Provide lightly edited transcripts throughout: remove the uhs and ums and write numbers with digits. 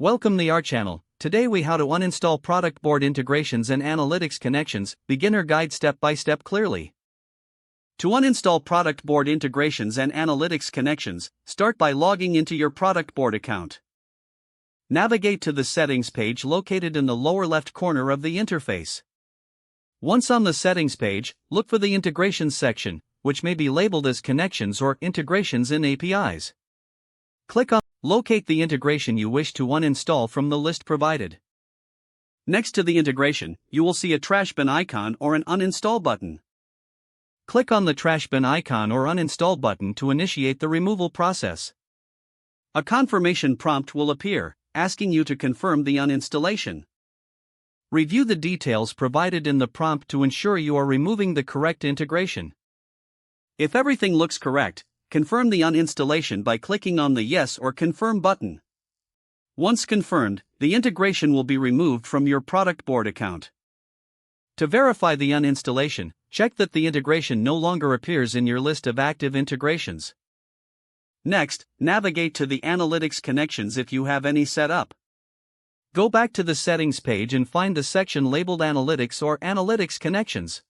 Welcome to our channel. Today we how to uninstall Productboard integrations and analytics connections, beginner guide step by step clearly. To uninstall Productboard integrations and analytics connections, start by logging into your Productboard account. Navigate to the settings page located in the lower left corner of the interface. Once on the settings page, look for the integrations section, which may be labeled as connections or integrations in APIs. Click on Locate the integration you wish to uninstall from the list provided. Next to the integration, you will see a trash bin icon or an uninstall button. Click on the trash bin icon or uninstall button to initiate the removal process. A confirmation prompt will appear, asking you to confirm the uninstallation. Review the details provided in the prompt to ensure you are removing the correct integration. If everything looks correct, confirm the uninstallation by clicking on the Yes or Confirm button. Once confirmed, the integration will be removed from your Productboard account. To verify the uninstallation, check that the integration no longer appears in your list of active integrations. Next, navigate to the Analytics connections if you have any set up. Go back to the Settings page and find the section labeled Analytics or Analytics Connections.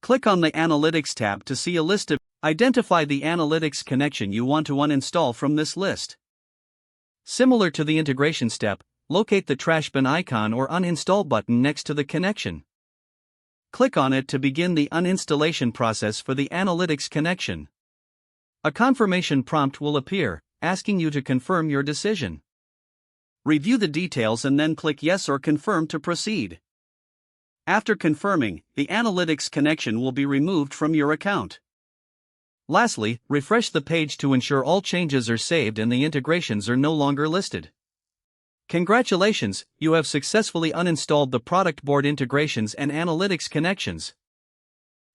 Click on the Analytics tab to see a list of. Identify the analytics connection you want to uninstall from this list. Similar to the integration step, locate the trash bin icon or uninstall button next to the connection. Click on it to begin the uninstallation process for the analytics connection. A confirmation prompt will appear, asking you to confirm your decision. Review the details and then click Yes or Confirm to proceed. After confirming, the analytics connection will be removed from your account. Lastly, refresh the page to ensure all changes are saved and the integrations are no longer listed. Congratulations, you have successfully uninstalled the Productboard integrations and analytics connections.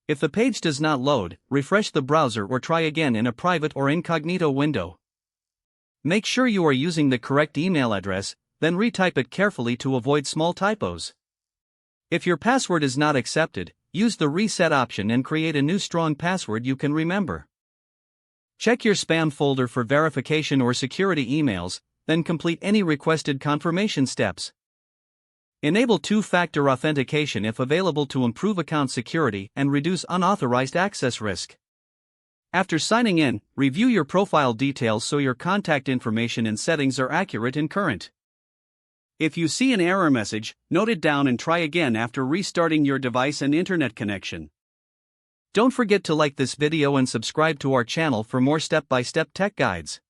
If the page does not load, refresh the browser or try again in a private or incognito window. Make sure you are using the correct email address, then retype it carefully to avoid small typos. If your password is not accepted, use the reset option and create a new strong password you can remember. Check your spam folder for verification or security emails, then complete any requested confirmation steps. Enable two-factor authentication if available to improve account security and reduce unauthorized access risk. After signing in, review your profile details so your contact information and settings are accurate and current. If you see an error message, note it down and try again after restarting your device and internet connection. Don't forget to like this video and subscribe to our channel for more step-by-step tech guides.